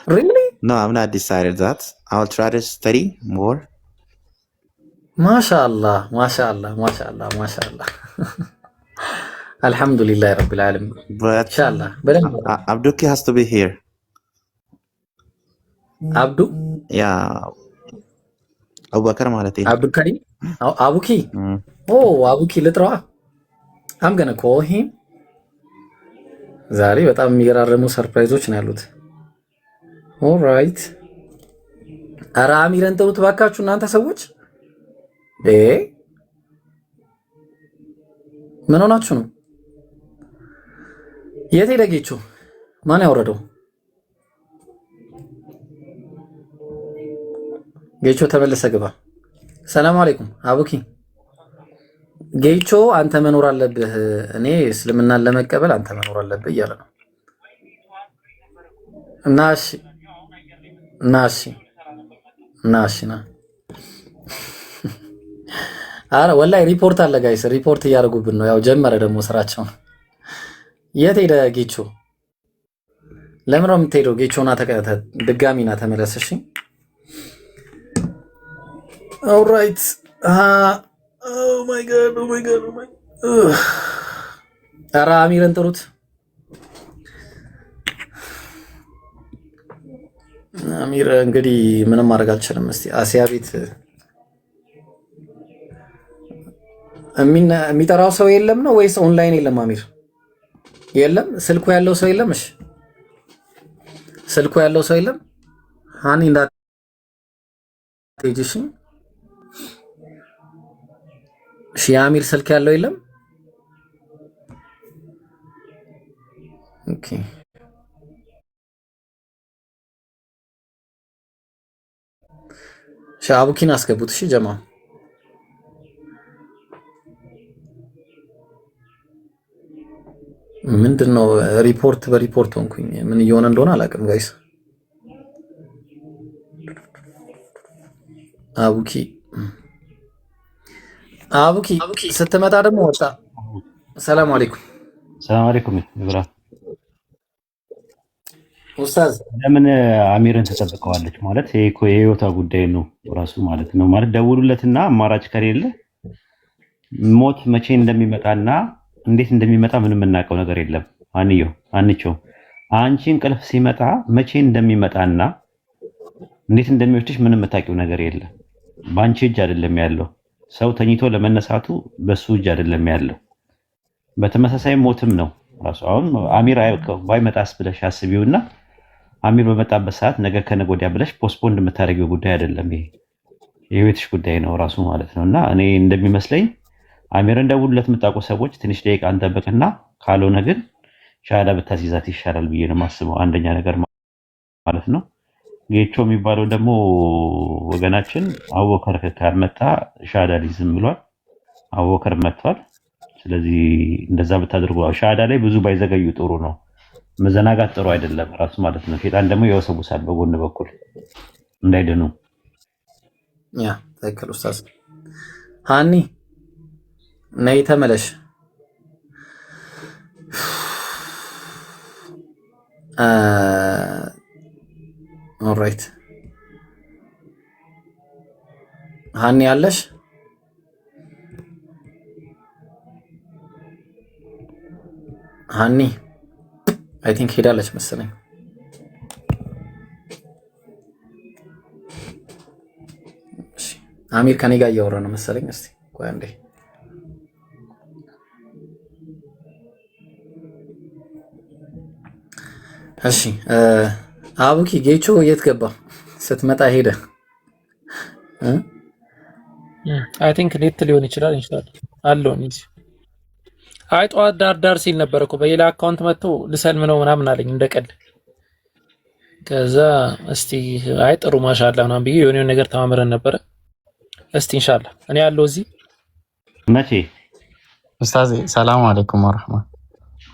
Really? No, I've not decided that. I'll try to study more. ማሻአላህ ማሻአላህ ማሻአላህ ማሻአላህ አልሐምዱሊላህ ረብል ዓለሚን። But ኢንሻአላህ በደንብ Abduki has to be here. አብዱ Yeah. አቡበከር ማለት ነው። አብዱ ከሪም አቡኪ ኦ አቡኪ ልጥራዋ I'm gonna call him። ዛሬ በጣም የሚገራርሙ ሰርፕራይዞች ነው ያሉት። ኦልራይት ኧረ አሚረን ጥሩት ባካችሁ እናንተ ሰዎች። ምን ሆናችሁ ነው? የት ሄደ ጌቹ? ማን ያወረደው? ጌቾ ተመለሰ ግባ። ሰላም አለይኩም አቡኪ። ጌቾ አንተ መኖር አለብህ፣ እኔ እስልምናን ለመቀበል አንተ መኖር አለብህ እያለ ነው። ናሺ ና አረ ወላሂ ሪፖርት አለ ጋይስ፣ ሪፖርት እያደረጉብን ነው። ያው ጀመረ ደግሞ ስራቸው። የት ሄደ ጌቾ? ለምን ነው የምትሄደው? ጌቾና ድጋሚ ና ተመለስ። እሺ ኦልራይት። ኦ ማይ ጋድ ኦ ማይ ጋድ ኦ ማይ አረ አሚርን ጥሩት። አሚር እንግዲህ ምንም ማድረግ አልችልም። እስቲ አሲያ ቤት የሚጠራው ሰው የለም ነው ወይስ ኦንላይን የለም? አሚር የለም። ስልኩ ያለው ሰው የለም? እሺ ስልኩ ያለው ሰው የለም? ሃኒ እንዳትሄጂሽ። እሺ የአሚር ስልክ ያለው የለም? ኦኬ እሺ አቡኪን አስገቡት። እሺ ጀማ ምንድነው? ሪፖርት በሪፖርት ሆንኩኝ። ምን እየሆነ እንደሆነ አላውቅም ጋይስ። አቡኪ ስትመጣ ደግሞ ወጣ። ሰላም አለይኩም። ሰላም አለይኩም ይብራ። ኡስታዝ ለምን አሚርን ተጨብቀዋለች? ማለት ይሄ እኮ የህይወቷ ጉዳይ ነው ራሱ ማለት ነው። ማለት ደውሉለትና አማራጭ ከሌለ ሞት መቼ እንደሚመጣና እንዴት እንደሚመጣ ምንም የምናውቀው ነገር የለም። አንቺው አንቺ እንቅልፍ ሲመጣ መቼ እንደሚመጣና እንዴት እንደሚወስድሽ ምንም የምታውቂው ነገር የለም። በአንቺ እጅ አይደለም ያለው። ሰው ተኝቶ ለመነሳቱ በሱ እጅ አይደለም ያለው። በተመሳሳይ ሞትም ነው ራሱ። አሁን አሚር ባይመጣስ ብለሽ አስቢውና አሚር በመጣበት ሰዓት ነገ ከነገ ወዲያ ብለሽ ፖስትፖንድ የምታደርጊው ጉዳይ አይደለም ይሄ። የቤትሽ ጉዳይ ነው ራሱ ማለት ነው። እና እኔ እንደሚመስለኝ አሚርን ደውሉለት የምታውቁ ሰዎች ትንሽ ደቂቃ እንጠብቅና ካልሆነ ግን ሻሃዳ ብታስይዛት ይሻላል ብዬ ነው የማስበው። አንደኛ ነገር ማለት ነው። ጌቾ የሚባለው ደግሞ ወገናችን አቡበከር ካልመጣ ሻሃዳ ሊዝም ብሏል። አቡበከር መጥቷል። ስለዚህ እንደዛ ብታደርጉ ሻሃዳ ላይ ብዙ ባይዘገዩ ጥሩ ነው። መዘናጋት ጥሩ አይደለም ራሱ ማለት ነው። ሸይጣን ደግሞ ይወሰውሳል በጎን በኩል እንዳይደኑ። ያ ትክክል ኡስታዝ። ሃኒ ነይ ተመለሽ። ኦልራይት ሃኒ አለሽ? ሃኒ አይ ቲንክ ሄዳለች መሰለኝ። አሚር ከኔ ጋር እያወራ ነው መሰለኝ። እስቲ ቆይ አንዴ። እሺ አቡኪ ጌቾ የት ገባ? ስትመጣ ሄደ። አይ ቲንክ ኔት ሊሆን ይችላል። ኢንሻአላህ አለው እንጂ አይ ጠዋት ዳር ሲል ነበር እኮ በሌላ አካውንት መጥቶ ልሰልም ነው ምናምን አለኝ እንደቀል። ከዛ እስቲ አይ ጥሩ ማሻአላ ምናምን ብዬ የሆነ ነገር ተማምረን ነበረ። እስቲ ኢንሻአላህ እኔ ያለው እዚህ መቼ ኡስታዝ ሰላም አለይኩም ወራህማ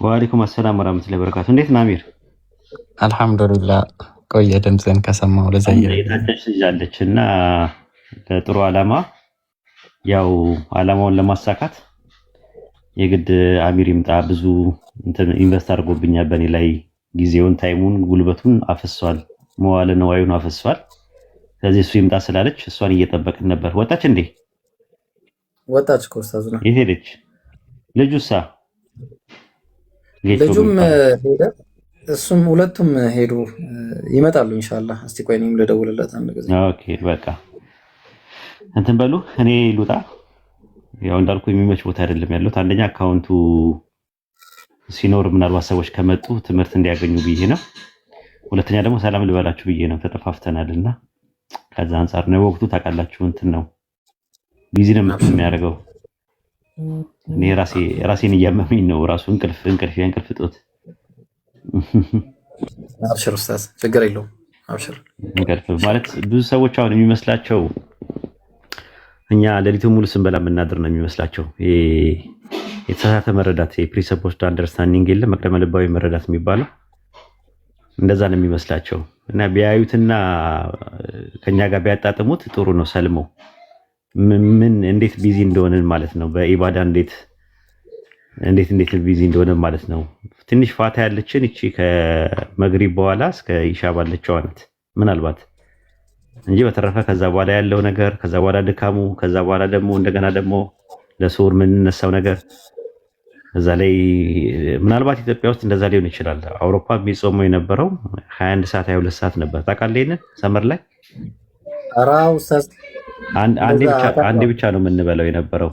ወአለይኩም ሰላም ወራህመቱላሂ ወበረካቱ። እንዴት ነው አሚር? አልহামዱሊላህ ቆየ ድምፅን ከሰማው ለዘየረ የታደሽ ይዛለች እና ለጥሩ ዓላማ ያው ዓላማውን ለማሳካት የግድ አሚር ይምጣ። ብዙ ኢንቨስት አድርጎብኛል በእኔ ላይ ጊዜውን፣ ታይሙን፣ ጉልበቱን አፈሷል፣ መዋለ ነዋዩን አፈሷል። ስለዚህ እሱ ይምጣ ስላለች እሷን እየጠበቅን ነበር። ወጣች እንዴ? ወጣች እኮ ኡስታዝ ነው። የት ሄደች? ልጁሳ? ልጁም ሄደ እሱም ሁለቱም ሄዱ። ይመጣሉ ኢንሻአላህ። እስቲ ቆይ እኔም ልደውልለት አንድ ጊዜ። ኦኬ በቃ እንትን በሉ እኔ ልውጣ። ያው እንዳልኩ የሚመች ቦታ አይደለም ያለሁት። አንደኛ አካውንቱ ሲኖር ምናልባት ሰዎች ከመጡ ትምህርት እንዲያገኙ ብዬ ነው። ሁለተኛ ደግሞ ሰላም ልበላችሁ ብዬ ነው። ተጠፋፍተናልና ከዛ አንፃር ነው። ወቅቱ ታውቃላችሁ እንትን ነው፣ ቢዚ ነው የሚያደርገው። እኔ ራሴን እያመመኝ ነው ራሱ እንቅልፍ ጦት። አብሽር ኡስታዝ ችግር የለውም አብሽር። እንቅልፍ ማለት ብዙ ሰዎች አሁን የሚመስላቸው እኛ ሌሊቱን ሙሉ ስንበላ የምናድር ነው የሚመስላቸው። የተሳሳተ መረዳት የፕሪሰፖዝድ አንደርስታንዲንግ የለ መቅደመ ልባዊ መረዳት የሚባለው እንደዛ ነው የሚመስላቸው። እና ቢያዩትና ከኛ ጋር ቢያጣጥሙት ጥሩ ነው። ሰልመው ምን እንዴት ቢዚ እንደሆነን ማለት ነው። በኢባዳ እንዴት ቢዚ እንደሆነ ማለት ነው። ትንሽ ፋታ ያለችን እቺ ከመግሪብ በኋላ እስከ ኢሻ ባለችው አይነት ምናልባት እንጂ በተረፈ ከዛ በኋላ ያለው ነገር፣ ከዛ በኋላ ድካሙ፣ ከዛ በኋላ ደግሞ እንደገና ደግሞ ለሱር የምንነሳው ነገር እዛ ላይ ምናልባት ኢትዮጵያ ውስጥ እንደዛ ሊሆን ይችላል። አውሮፓ የሚጾመው የነበረው 21 ሰዓት 22 ሰዓት ነበር። ታውቃለህ ይሄንን ሰመር ላይ አራው ሰስ አንዴ ብቻ ነው የምንበላው የነበረው።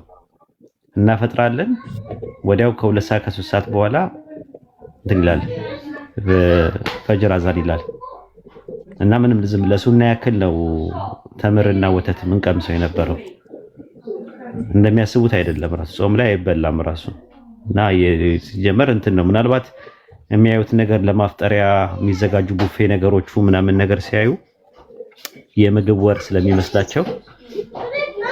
እናፈጥራለን ወዲያው ከ2 ሰዓት ከ3 ሰዓት በኋላ እንትን ይላል ፈጅር አዛን ይላል። እና ምንም ዝም ለሱና ያክል ነው ተምርና ወተት ምን ቀምሰው የነበረው። እንደሚያስቡት አይደለም። ራሱ ጾም ላይ አይበላም ራሱ። እና ሲጀመር እንትን ነው ምናልባት የሚያዩት ነገር ለማፍጠሪያ የሚዘጋጁ ቡፌ ነገሮቹ ምናምን ነገር ሲያዩ የምግብ ወር ስለሚመስላቸው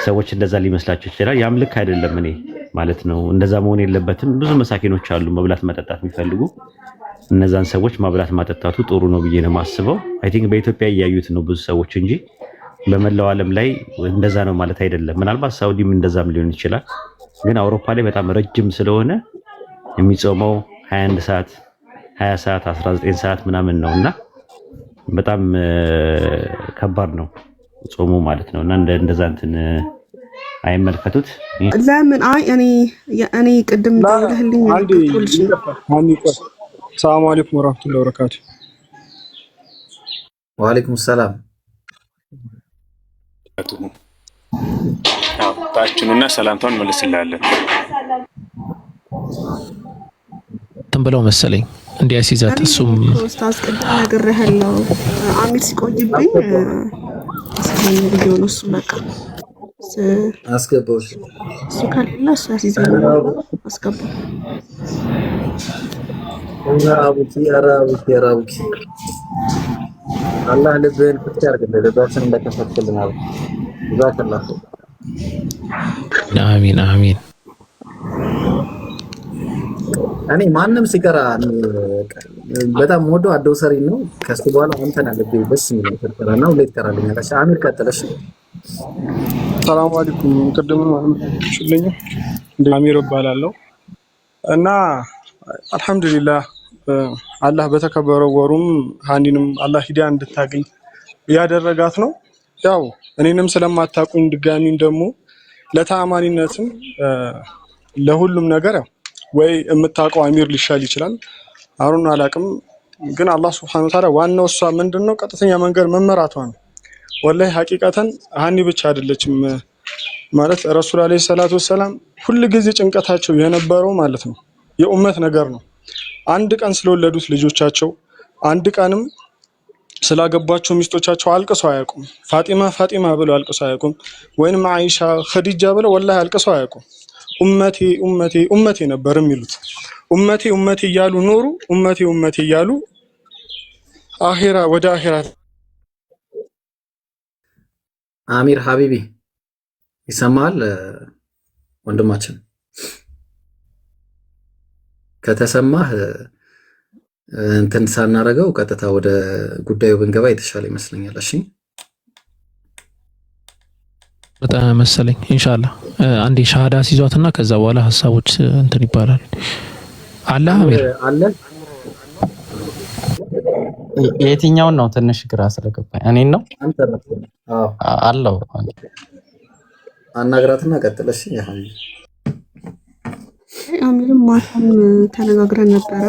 ሰዎች እንደዛ ሊመስላቸው ይችላል። ያም ልክ አይደለም እኔ ማለት ነው። እንደዛ መሆን የለበትም። ብዙ መሳኪኖች አሉ መብላት መጠጣት የሚፈልጉ። እነዛን ሰዎች ማብላት ማጠጣቱ ጥሩ ነው ብዬ ነው የማስበው። አይ ቲንክ በኢትዮጵያ እያዩት ነው ብዙ ሰዎች እንጂ በመላው ዓለም ላይ እንደዛ ነው ማለት አይደለም። ምናልባት ሳውዲም እንደዛም ሊሆን ይችላል። ግን አውሮፓ ላይ በጣም ረጅም ስለሆነ የሚጾመው 21 ሰዓት 20 ሰዓት 19 ሰዓት ምናምን ነውና በጣም ከባድ ነው ጾሙ ማለት ነውና እንደዛ እንትን አይመልከቱት። ለምን አይ እኔ ቅድም ደውለህልኝ ሰላም አለይኩም ወራህመቱላሂ ወበረካቱ። ወአለይኩም ሰላም ታችሁና ሰላምታውን መልስላለን ብለው መሰለኝ እንዲያስይዛት እሱም ኡስታዝ ቅድም ነግሬሃለሁ። አሚር ሲቆይብኝ ያስይዘኝ ብዬ ነው እሱ በቃ አስገባው። እሱ ከሌለ እሱ ያስይዘኝ አስገባው። አቡኪ አላህ ልብህን ፍትህ ያድርግልህ። ልባችን እንደከፈትክልን አሉ ዛከላህ። አሚን አሚን። እኔ ማንም ሲቀራ በጣም ወዶ አደውሰሪ ነው። ከሱ በኋላ አንተና ልቤ ደስ የሚለው ተቀራና ሁሌ ትቀራለኛለሽ። አሚር ቀጥለሽ። ሰላም አለይኩም። ቅድም ሽልኝ እንደ አሚር እባላለሁ እና አልሐምዱሊላህ አላህ በተከበረው ወሩም ሃኒንም አላህ ሂዳያ እንድታገኝ ያደረጋት ነው። ያው እኔንም ስለማታቁኝ ድጋሚን ደግሞ ለተአማኒነትም ለሁሉም ነገር ያው ወይ የምታውቀው አሚር ሊሻል ይችላል። አሩን አላቅም ግን አላህ Subhanahu Wa Ta'ala ዋናው እሷ ምንድነው ቀጥተኛ መንገድ መመራቷ ነው። ወላሂ ሐቂቀተን ሃኒ ብቻ አይደለችም ማለት ረሱል አለይሂ ሰላቱ ወሰለም ሁሉ ጊዜ ጭንቀታቸው የነበረው ማለት ነው የኡመት ነገር ነው። አንድ ቀን ስለወለዱት ልጆቻቸው አንድ ቀንም ስላገባቸው ሚስቶቻቸው አልቅሰው አያውቁም። ፋጢማ ብለው አልቅሰው አያውቁም። ወይንም አይሻ ኸዲጃ ብለው ወላሂ አልቅሰው አያውቁም። ኡመቴ ነበር የሚሉት። ኡመቴ እያሉ ኖሩ። ኡመቴ እያሉ አኺራ ወደ አኺራ። አሚር ሀቢቢ ይሰማል ወንድማችን? ከተሰማህ እንትን ሳናረገው ቀጥታ ወደ ጉዳዩ ብንገባ የተሻለ ይመስለኛል። እሺ በጣም መሰለኝ። ኢንሻአላህ አንዴ ሻሃዳ ሲዟትና ከዛ በኋላ ሐሳቦች እንትን ይባላል። አላህ አሚር አለ። የትኛውን ነው ትንሽ ግራ ስለገባኝ? እኔን ነው አንተ ነው? አዎ አለው። አናግራትና ቀጥለሽ ያህል አሚርም ማታም ተነጋግረን ነበረ።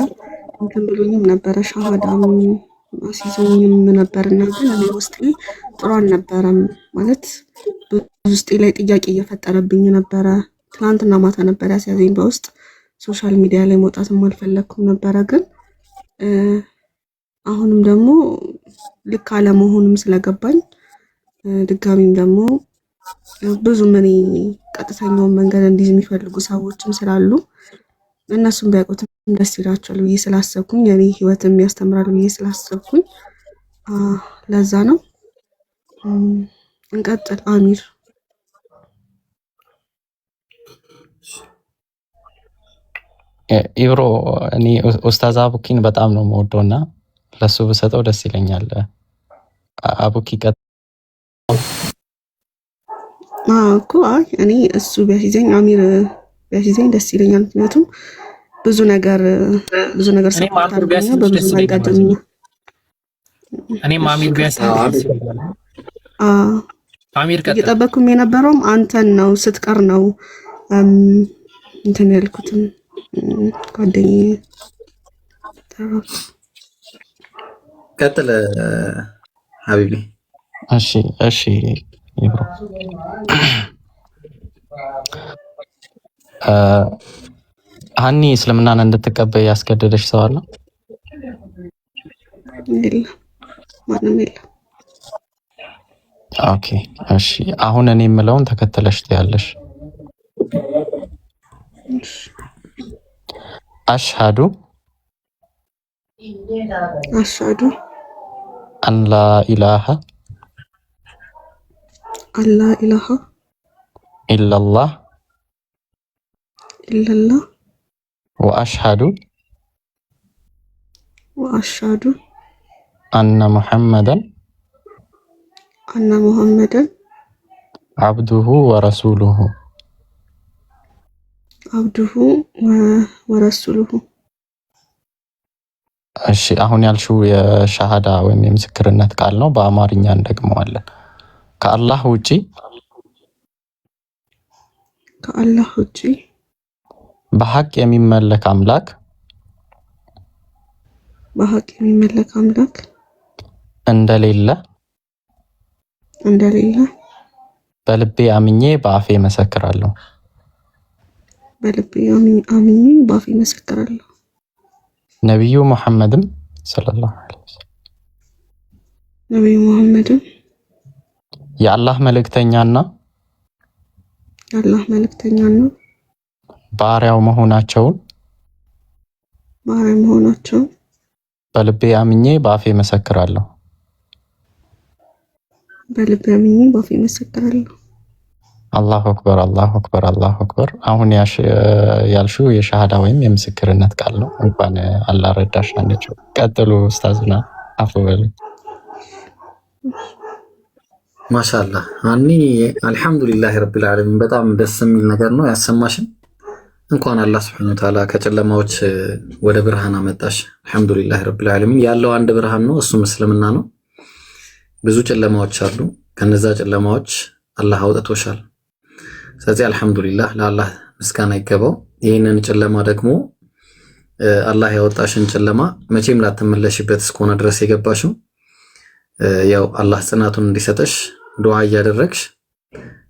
እንትን ብሎኝም ነበረ ሻሃዳም አሲዞኝም ነበርና ግን እኔ ውስጤ ጥሩ አልነበረም። ማለት ውስጤ ላይ ጥያቄ እየፈጠረብኝ ነበረ። ትናንትና ማታ ነበር ያስያዘኝ በውስጥ ሶሻል ሚዲያ ላይ መውጣትም አልፈለኩም ነበረ። ግን አሁንም ደግሞ ልክ አለመሆኑም ስለገባኝ ድጋሚም ደግሞ ብዙ እኔ ቀጥተኛውን መንገድ እንዲዝ የሚፈልጉ ሰዎችም ስላሉ እነሱም ቢያውቁትም ደስ ይላቸዋል ብዬ ስላሰብኩኝ የኔ ህይወትም ያስተምራል ብዬ ስላሰብኩኝ ለዛ ነው። እንቀጥል አሚር። ኢብሮ እኔ ኡስታዝ አቡኪን በጣም ነው የምወደውና ለሱ ብሰጠው ደስ ይለኛል። አቡኪ እኮ እኔ እሱ ቢያሲዘኝ አሚር ቢያሲዘኝ ደስ ይለኛል። ምክንያቱም ብዙ ነገር ሰፖርት አድርገኛ በብዙ መንገድ እኔም አሚር ቢያሲዘኝ አሚር ቀጥል። እየጠበኩም የነበረውም አንተን ነው ስትቀር ነው እንትን ያልኩትም ጓደኛዬ ቀጥል ሀቢቢ። እሺ ይብሮ ሃኒ እስልምናን እንድትቀበል ያስገደደሽ ሰው አለ? የለም፣ ማንም የለም። ኦኬ እሺ። አሁን እኔ የምለውን ተከተለሽ ትያለሽ። አሽሃዱ አን ላ ኢላሃ ኢላላህ ወአሽሃዱ አነ ሙሐመደን አብዱሁ ወረሱሉሁ እሺ አሁን ያልሽው የሻሃዳ ወይም የምስክርነት ቃል ነው። በአማርኛ እንደግመዋለን። ከአላህ ውጪ በሐቅ የሚመለክ አምላክ እንደሌለ በልቤ አምኜ በአፌ መሰክራለሁ። ነብዩ መሐመድም ሰለላሁ ዐለይሂ የአላህ መልእክተኛና የአላህ መልእክተኛና ባሪያው መሆናቸውን በልቤ አምኜ በአፌ መሰክራለሁ። አላሁ አክበር አላሁ አክበር አላሁ አክበር። አሁን ያልሽው የሻሃዳ ወይም የምስክርነት ቃል ነው። እንኳን አላህ ረዳሽ አንቺው። ቀጥሉ ኡስታዝና አፉ በሉ። ማሻአላህ አኒ አልሐምዱሊላህ ረቢል ዓለሚን። በጣም ደስ የሚል ነገር ነው ያሰማሽን። እንኳን አላህ ሱብሓነሁ ወተዓላ ከጨለማዎች ወደ ብርሃን አመጣሽ። አልሐምዱሊላህ ረቢል ዓለሚን። ያለው አንድ ብርሃን ነው፣ እሱም እስልምና ነው። ብዙ ጨለማዎች አሉ፣ ከነዛ ጨለማዎች አላህ አውጥቶሻል። ስለዚህ አልሐምዱሊላህ ለአላህ ምስጋና ይገባው። ይህንን ጨለማ ደግሞ አላህ ያወጣሽን ጨለማ መቼም ላትመለሽበት እስከሆነ ድረስ የገባሽው ያው አላህ ጽናቱን እንዲሰጠሽ ዱዓ እያደረግሽ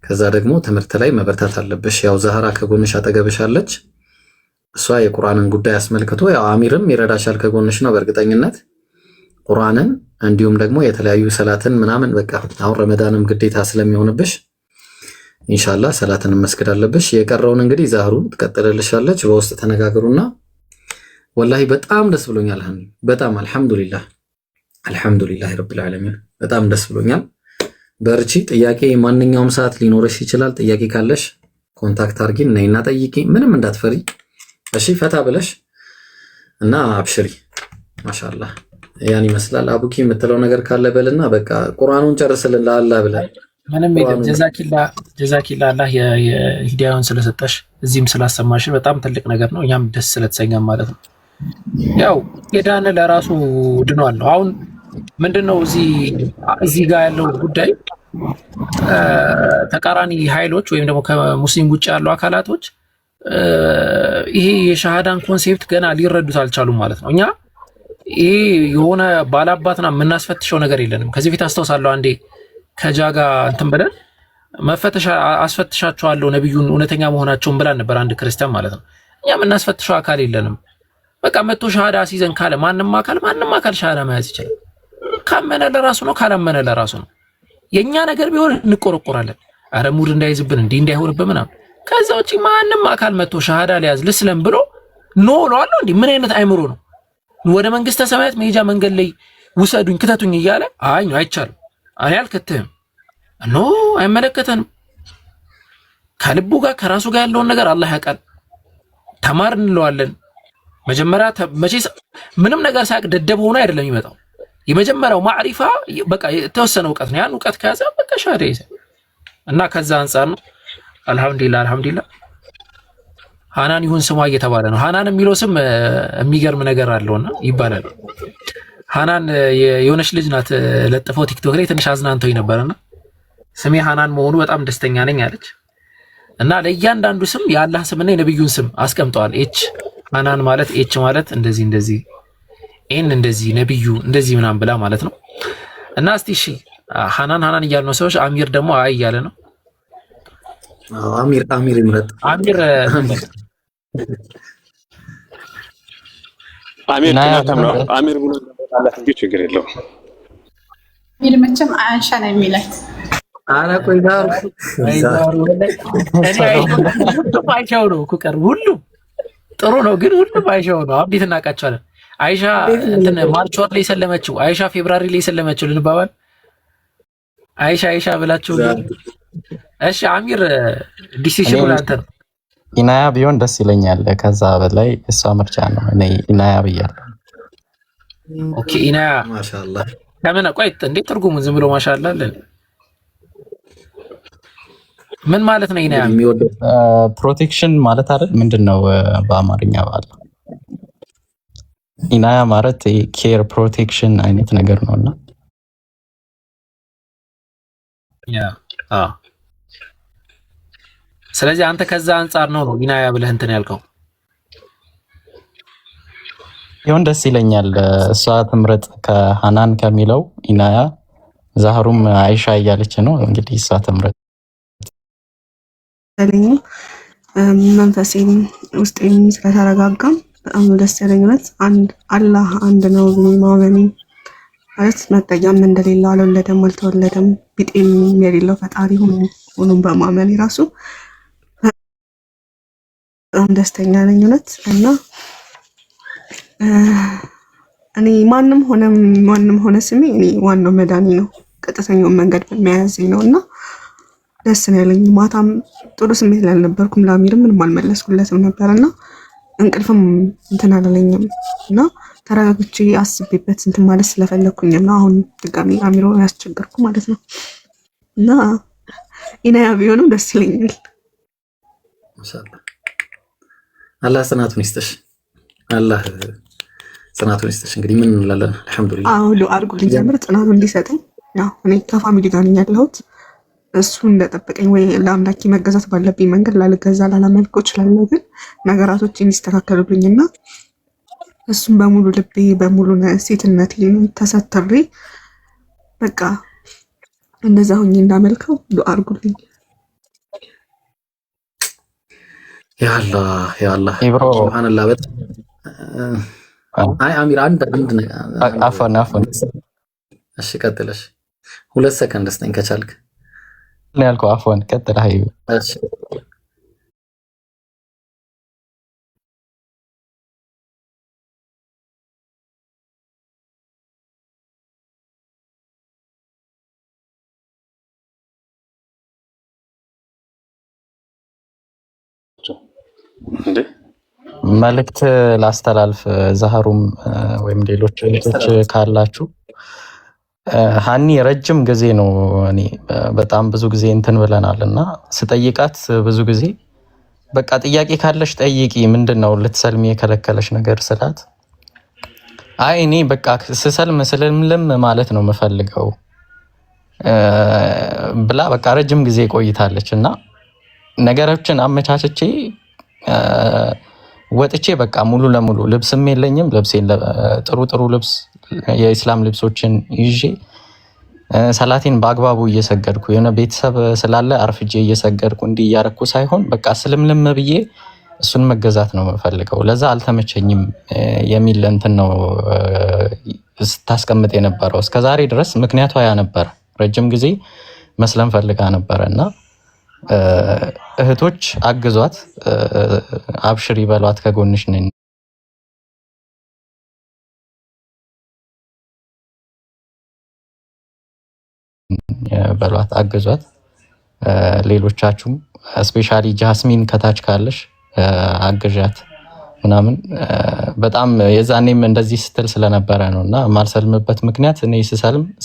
ከዛ ደግሞ ትምህርት ላይ መበርታት አለብሽ። ያው ዛህራ ከጎንሽ አጠገብሻለች። እሷ የቁርአንን ጉዳይ አስመልክቶ ያው አሚርም ይረዳሻል ከጎንሽ ነው በእርግጠኝነት ቁርአንን እንዲሁም ደግሞ የተለያዩ ሰላትን ምናምን በቃ አሁን ረመዳንም ግዴታ ስለሚሆንብሽ ኢንሻአላህ ሰላትን መስገድ አለብሽ። የቀረውን እንግዲህ ዛህሩ ትቀጥልልሻለች። በውስጥ ተነጋገሩና ወላሂ በጣም ደስ ብሎኛል። በጣም አልሐምዱሊላህ ረብል ዓለሚን በጣም ደስ ብሎኛል። በርቺ። ጥያቄ ማንኛውም ሰዓት ሊኖርሽ ይችላል። ጥያቄ ካለሽ ኮንታክት አርጊን ነይና ጠይቂ። ምንም እንዳትፈሪ እሺ። ፈታ ብለሽ እና አብሽሪ። ማሻአላህ ያን ይመስላል። አቡኪ የምትለው ነገር ካለ በልና በቃ ቁርአኑን ጨርስልን ለአላህ ብለ ምንም የለም። ጀዛኪላ አላህ የሂዳያውን ስለሰጠሽ እዚህም ስላሰማሽ በጣም ትልቅ ነገር ነው። እኛም ደስ ስለተሰኘን ማለት ነው። ያው የዳነ ለራሱ ድኗል ነው። አሁን ምንድነው እዚህ ጋር ያለው ጉዳይ ተቃራኒ ኃይሎች ወይም ደግሞ ከሙስሊም ውጭ ያሉ አካላቶች ይሄ የሻሃዳን ኮንሴፕት ገና ሊረዱት አልቻሉም ማለት ነው። እኛ ይሄ የሆነ ባላባትና የምናስፈትሸው ነገር የለንም። ከዚህ ፊት አስታውሳለሁ አንዴ ከጃጋ እንትን ብለን መፈተሻ አስፈትሻቸዋለሁ ነብዩን እውነተኛ መሆናቸውን ብላን ነበር አንድ ክርስቲያን ማለት ነው። እኛ የምናስፈትሸው አካል የለንም። በቃ መጥቶ ሻሃዳ ሲዘን ካለ ማንም አካል ሻሃዳ መያዝ ይችላል። ካመነ ለራሱ ነው፣ ካላመነ ለራሱ ነው። የኛ ነገር ቢሆን እንቆረቆራለን። አረ ሙድ እንዳይዝብን እንዳይሆንብን ምናምን። ከዛ ውጪ ማንም አካል መጥቶ ሻሃዳ ሊያዝ ልስለም ብሎ ኖ ነው እንዴ? ምን አይነት አይምሮ ነው? ወደ መንግስተ ሰማያት መሄጃ መንገድ ላይ ውሰዱኝ ክተቱኝ እያለ አይ ነው አይቻልም። እኔ አልከተህም ኖ አይመለከተንም። ከልቡ ጋር ከራሱ ጋር ያለውን ነገር አላህ ያውቃል። ተማር እንለዋለን። መጀመሪያ ምንም ነገር ሳያውቅ ደደብ ሆኖ አይደለም የሚመጣው። የመጀመሪያው ማዕሪፋ በቃ የተወሰነ እውቀት ነው። ያን እውቀት ከያዘ በቃ ሻሃዳ ይዘህ እና ከዛ አንፃር ነው አልሐምዱሊላህ ሃናን ይሁን ስሟ እየተባለ ነው። ሃናን የሚለው ስም የሚገርም ነገር አለውና ይባላል። ሃናን የሆነች ልጅ ናት ለጥፈው ቲክቶክ ላይ ትንሽ አዝናንተው ነበርና ስሜ ሃናን መሆኑ በጣም ደስተኛ ነኝ አለች እና ለእያንዳንዱ ስም የአላህ ስምና የነብዩን ስም አስቀምጠዋል። ኤች ሃናን ማለት ኤች ማለት እንደዚህ ኤን እንደዚህ ነብዩ እንደዚህ ምናምን ብላ ማለት ነው። እና እስቲ እሺ ሃናን እያሉ ነው ሰዎች። አሚር ደግሞ አይ እያለ ነው። አሚር ይምረጥ። አሚር ብሎ አላት እንጂ ችግር የለውም። ሚል መቼም አንሻ ነው የሚላት። አረ ቆይ ዳሩ አይሻው ነው እኮ ቀር ሁሉም ጥሩ ነው፣ ግን ሁሉም አይሻው ነው። አብዲት እናውቃቸዋለን። አይሻ እንትን ማርች ወር ላይ ሰለመችው፣ አይሻ ፌብራሪ ላይ ሰለመችው ልንባባል። አይሻ ብላችሁ እሺ። አሚር ዲሲሽን ብላንተ ነው። ኢናያ ቢሆን ደስ ይለኛል። ከዛ በላይ እሷ ምርጫ ነው። እኔ ኢናያ ብያለሁ። ኦኬ ኢናያ ማሻአላህ። ከምን ቆይ እንዴት ትርጉሙን ዝም ብሎ ማሻአላህ አለ ምን ማለት ነው? ኢናያ ፕሮቴክሽን ማለት አይደል? ምንድነው በአማርኛ ባለ ኢናያ ማለት ኬር ፕሮቴክሽን አይነት ነገር ነውና ስለዚህ አንተ ከዛ አንፃር ነው ኢናያ ብለህ እንትን ያልከው። ይሁን ደስ ይለኛል። እሷ ትምረጥ ከሃናን ከሚለው ኢናያ። ዛህሩም አይሻ እያለች ነው እንግዲህ እሷ ትምረጥ። መንፈሴም ውስጤም ስለተረጋጋ በጣም ደስ ያለኝ። አላህ አንድ ነው ማመኔ ማለት መጠጊያም እንደሌለው አልወለደም አልተወለደም ቢጤም የሌለው ፈጣሪ ሆኖም በማመን ራሱ በጣም ደስተኛ ነኝ እውነት። እና እኔ ማንም ሆነ ስሜ እኔ ዋናው መዳኒ ነው፣ ቀጥተኛውን መንገድ በመያዘኝ ነው እና ደስ ነው ያለኝ። ማታም ጥሩ ስሜት ላይ አልነበርኩም። ለአሚርም ምንም አልመለስኩለትም ነበር እና እንቅልፍም እንትን አላለኝም እና ተረጋግቼ አስቤበት እንትን ማለት ስለፈለኩኝ ነው አሁን ድጋሚ አሚሮ ያስቸገርኩ ማለት ነው። እና ኢናያ ቢሆንም ደስ ይለኛል። ማሻአላህ አላህ ጽናቱን ይስጥሽ። አላህ ጽናቱን ይስጥሽ። እንግዲህ ምን እንላለን? አልሐምዱሊላህ። አሁን አድርጉልኝ ጀምር ጽናቱን እንዲሰጠኝ። ያው እኔ ከፋሚሊ ጋር ነኝ ያለሁት። እሱ እንደጠበቀኝ ወይ ለአምላኬ መገዛት ባለብኝ መንገድ ላልገዛ ላላመልከው እችላለሁ፣ ግን ነገራቶች እንዲስተካከሉልኝና እሱም በሙሉ ልቤ በሙሉ ሴትነቴን ተሰትሬ በቃ እንደዛ ሆኜ እንዳመልከው ዱአ አድርጉልኝ። ያ አላህ ኢብሮ ሱብሃንአላህ። አይ አሚር አንድ አፈን እሺ ቀጥለሽ 2 ሰከንድ ስጠኝ ከቻልክ ያልከው አፈን ቀጥል። አይ እሺ እንዴ መልእክት ላስተላልፍ። ዛህሩም ወይም ሌሎች ልጆች ካላችሁ ሀኒ ረጅም ጊዜ ነው እኔ በጣም ብዙ ጊዜ እንትን ብለናል እና ስጠይቃት ብዙ ጊዜ በቃ ጥያቄ ካለሽ ጠይቂ፣ ምንድነው ልትሰልሚ የከለከለሽ ነገር ስላት፣ አይ እኔ በቃ ስሰልም ማለት ነው የምፈልገው ብላ በቃ ረጅም ጊዜ ቆይታለች እና ነገሮችን አመቻችቼ ወጥቼ በቃ ሙሉ ለሙሉ ልብስም የለኝም፣ ልብሴን ጥሩ ልብስ የኢስላም ልብሶችን ይዤ ሰላቴን በአግባቡ እየሰገድኩ የሆነ ቤተሰብ ስላለ አርፍጄ እየሰገድኩ እንዲህ እያረኩ ሳይሆን በቃ ስልምልም ብዬ እሱን መገዛት ነው የምፈልገው። ለዛ አልተመቸኝም የሚል እንትን ነው ስታስቀምጥ የነበረው እስከዛሬ ድረስ። ምክንያቷ ያ ነበር። ረጅም ጊዜ መስለም ፈልጋ ነበረ እና እህቶች አግዟት፣ አብሽሪ በሏት፣ ከጎንሽ ነኝ በሏት፣ አግዟት። ሌሎቻችሁም ስፔሻሊ ጃስሚን ከታች ካለሽ አግዣት ምናምን። በጣም የዛኔም እንደዚህ ስትል ስለነበረ ነው እና ማልሰልምበት ምክንያት እኔ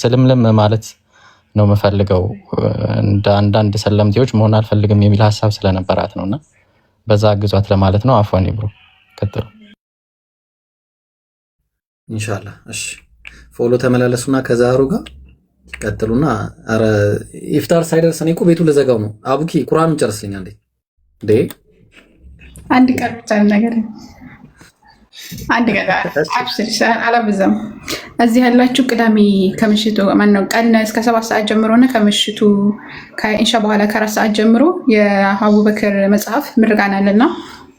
ስልምልም ማለት ነው የምፈልገው፣ እንደ አንዳንድ ሰለምቴዎች መሆን አልፈልግም የሚል ሀሳብ ስለነበራት ነውና በዛ አግዟት ለማለት ነው። አፎን ይብሩ ቀጥሉ ኢንሻአላህ። እሺ ፎሎ ተመላለሱና ከዛሩ ጋር ቀጥሉና፣ አረ ኢፍጣር ሳይደርስ እኔ እኮ ቤቱን ልዘጋው ነው። አቡኪ ቁርአኑን ጨርስልኝ እንዴ አንድ ቀን ብቻ ነገር አንድ ቀን አብሽር አላበዛም። እዚህ ያላችሁ ቅዳሜ ከምሽቱ ማነው ቀን እስከ 7 ሰዓት ጀምሮና ከምሽቱ ከኢንሻ በኋላ ከ4 ሰዓት ጀምሮ የአቡበክር መጽሐፍ ምርቃና አለና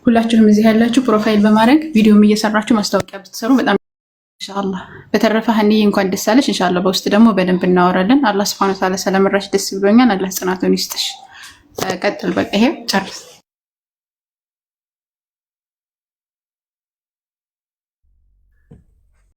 ሁላችሁም እዚህ ያላችሁ ፕሮፋይል በማድረግ ቪዲዮም እየሰራችሁ ማስታወቂያ ብትሰሩ በጣም ኢንሻአላህ። በተረፈ ሀኒዬ እንኳን ደስ አለሽ። ኢንሻአላህ በውስጥ ደግሞ በደንብ እናወራለን። አላህ Subhanahu Wa Ta'ala ስለመራሽ ደስ ብሎኛል። አላህ ጽናቱን ይስጥሽ። ቀጥል በቃ ይሄ ጨርስ።